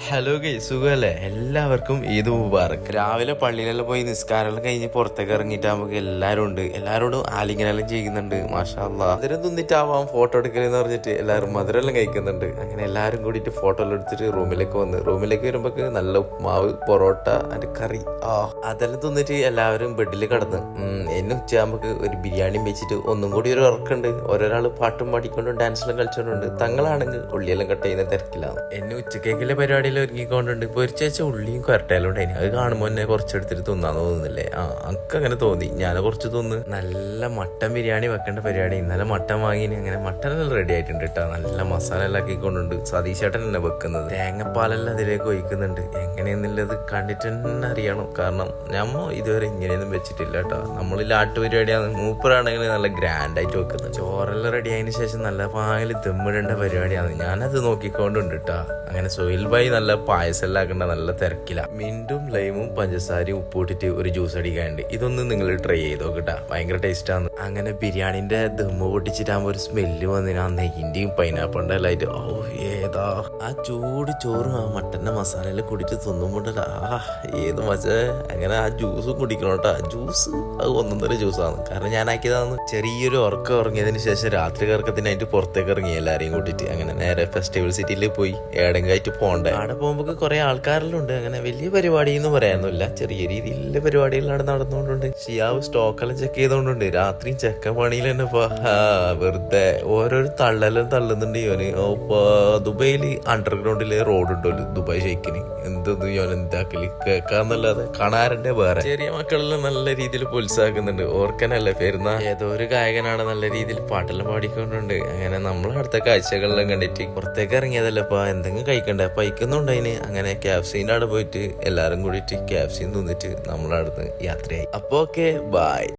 Hello സുഖല്ലേ? എല്ലാവർക്കും ഈദ് മുബാറക്. രാവിലെ പള്ളിയിലെല്ലാം പോയി നിസ്കാരമെല്ലാം കഴിഞ്ഞ് പുറത്തേക്ക് ഇറങ്ങിയിട്ട് നമുക്ക് എല്ലാരോടും ആലിംഗനെല്ലാം ചെയ്യുന്നുണ്ട്. മാഷാ അല്ലാ. മധുരം തിന്നിട്ടാവാം ഫോട്ടോ എടുക്കലെന്ന് പറഞ്ഞിട്ട് എല്ലാവരും മധുരമെല്ലാം കഴിക്കുന്നുണ്ട്. അങ്ങനെ എല്ലാവരും കൂടിയിട്ട് ഫോട്ടോ എല്ലാം എടുത്തിട്ട് റൂമിലേക്ക് വരുമ്പോ നല്ല ഉപ്മാവ്, പൊറോട്ട, അതിന്റെ കറി അതെല്ലാം തിന്നിട്ട് എല്ലാവരും ബെഡിൽ കിടന്ന് എന്നെ ഉച്ചയാകുമ്പോ ഒരു ബിരിയാണിയും വെച്ചിട്ട് ഒന്നും കൂടി ഒരു ഉറക്കുണ്ട്. ഓരോരാൾ പാട്ടും പാടിക്കൊണ്ടും ഡാൻസെല്ലാം കളിച്ചോണ്ടുണ്ട്. തങ്ങളാണെങ്കിൽ ഉള്ളിയെല്ലാം കട്ട് ചെയ്യുന്ന തിരക്കിലാണ്. എന്നെ ഉച്ചക്കേക്കിലെ പരിപാടിയിൽ ഒരുങ്ങിക്കൊണ്ടുണ്ട്. പൊരിച്ച ഉള്ളിയും കൊരട്ടയെല്ലാം ഉണ്ടായിന്. അത് കാണുമ്പോൾ എന്നെ കുറച്ചെടുത്തിട്ട് തിന്നാന്ന് തോന്നുന്നില്ലേ? അനക്ക് അങ്ങനെ തോന്നി. ഞാൻ കുറച്ച് തിന്ന്. നല്ല മട്ടൻ ബിരിയാണി വെക്കേണ്ട പരിപാടി. ഇന്നലെ മട്ടൻ വാങ്ങിന്. അങ്ങനെ മട്ടനെല്ലാം റെഡി ആയിട്ടുണ്ട് കേട്ടോ. നല്ല മസാല എല്ലാം ആക്കിക്കൊണ്ടുണ്ട്. സതീശേട്ടൻ തന്നെ വെക്കുന്നത്. തേങ്ങപ്പാലെല്ലാം അതിലേക്ക് ഒഴിക്കുന്നുണ്ട്. എങ്ങനെയെന്നുള്ളത് കണ്ടിട്ട് തന്നെ അറിയണം. കാരണം നമ്മ ഇതുവരെ ഇങ്ങനെയൊന്നും വെച്ചിട്ടില്ല കേട്ടോ. നമ്മളിൽ പരിപാടിയാണ്. മൂപ്പറാണെങ്കിൽ നല്ല ഗ്രാൻഡ് ആയിട്ട് വെക്കുന്നത്. ചോറെല്ലാം റെഡി ആയതിനു ശേഷം നല്ല പാങ്ങിൽ ദമ്മിടേണ്ട പരിപാടിയാണ്. ഞാനത് നോക്കിക്കൊണ്ടുണ്ട് കേട്ടോ. അങ്ങനെ സോയിൽ ബായി നല്ല പായസം എല്ലാം ആക്കേണ്ട നല്ല തിരക്കില. മിന്റും ലൈമും പഞ്ചസാരയും ഉപ്പിട്ടിട്ട് ഒരു ജ്യൂസ് അടിക്കാനുണ്ട്. ഇതൊന്നും നിങ്ങൾ ട്രൈ ചെയ്തോ കേട്ടാ. ഭയങ്കര ടേസ്റ്റാണ്. അങ്ങനെ ബിരിയാണിന്റെ ദമ്മ് പൊട്ടിച്ചിട്ടാകുമ്പോ ഒരു സ്മെല്ല് വന്നിന്. ആ നെയ്യിന്റെയും പൈനാപ്പിളിന്റെ എല്ലാം ആയിട്ട് ഏതാ ആ ചൂട് ചോറും ആ മട്ടന്റെ മസാലയെല്ലാം കൂടിയിട്ട് തിന്നുമ്പോണ്ടല്ല ഏത് മച്ചേ. അങ്ങനെ ആ ജ്യൂസും കുടിക്കണം കേട്ടാ. ജ്യൂസ് അത് ഒന്നൊന്നര ജ്യൂസാണ്. കാരണം ഞാൻ ആക്കിയതാണ്. ചെറിയൊരു ഉറക്കം ഉറങ്ങിയതിന് ശേഷം രാത്രി കറക്കത്തിനായിട്ട് പുറത്തേക്ക് ഇറങ്ങി എല്ലാരെയും കൂട്ടിയിട്ട്. അങ്ങനെ നേരെ ഫെസ്റ്റിവൽ സിറ്റിയിൽ പോയി ഏടെങ്കായിട്ട് പോണ്ടേ. അവിടെ പോകുമ്പോ കുറെ ആൾക്കാരെല്ലാം ഉണ്ട്. അങ്ങനെ വലിയ പരിപാടി എന്ന് പറയാനൊന്നുമില്ല. ചെറിയ രീതിയിലുള്ള പരിപാടികളാണ് നടന്നുകൊണ്ടുണ്ട്. ഷിയാവ് സ്റ്റോക്കെല്ലാം ചെക്ക് ചെയ്തോണ്ടുണ്ട്. രാത്രിയും ചെക്ക പണിയിൽ തന്നെ വെറുതെ ഓരോരോ തള്ളെല്ലാം തള്ളുന്നുണ്ട്. ഇവന് ദുബൈയിൽ അണ്ടർഗ്രൗണ്ടിലെ റോഡ് ഉണ്ടല്ലോ ദുബായ് ഷെയ്ക്കിന്. എന്തൊന്നും ഇവൻ എന്താക്കല് കേൾക്കാന്നല്ലാതെ കാണാറുണ്ട്. വേറെ ചെറിയ മക്കളെല്ലാം നല്ല രീതിയിൽ പ്രോത്സാഹിക്കുന്നുണ്ട്. ഓർക്കനല്ലേ പെരുന്ന ഏതോ ഒരു ഗായകനാണ് നല്ല രീതിയിൽ പാട്ടെല്ലാം പാടിക്കൊണ്ടുണ്ട്. അങ്ങനെ നമ്മൾ അടുത്ത കാഴ്ചകളെല്ലാം കണ്ടിട്ട് പുറത്തേക്ക് ഇറങ്ങിയതല്ലപ്പാ എന്തെങ്കിലും കഴിക്കണ്ടേ പൈക്കുന്നുണ്ടതിന്. അങ്ങനെ ക്യാപ്സീൻ്റെ അവിടെ പോയിട്ട് എല്ലാരും കൂടിയിട്ട് ക്യാപ്സീൻ തിന്നിട്ട് നമ്മളടുത്ത് യാത്രയായി. അപ്പൊ ഓക്കെ ബൈ.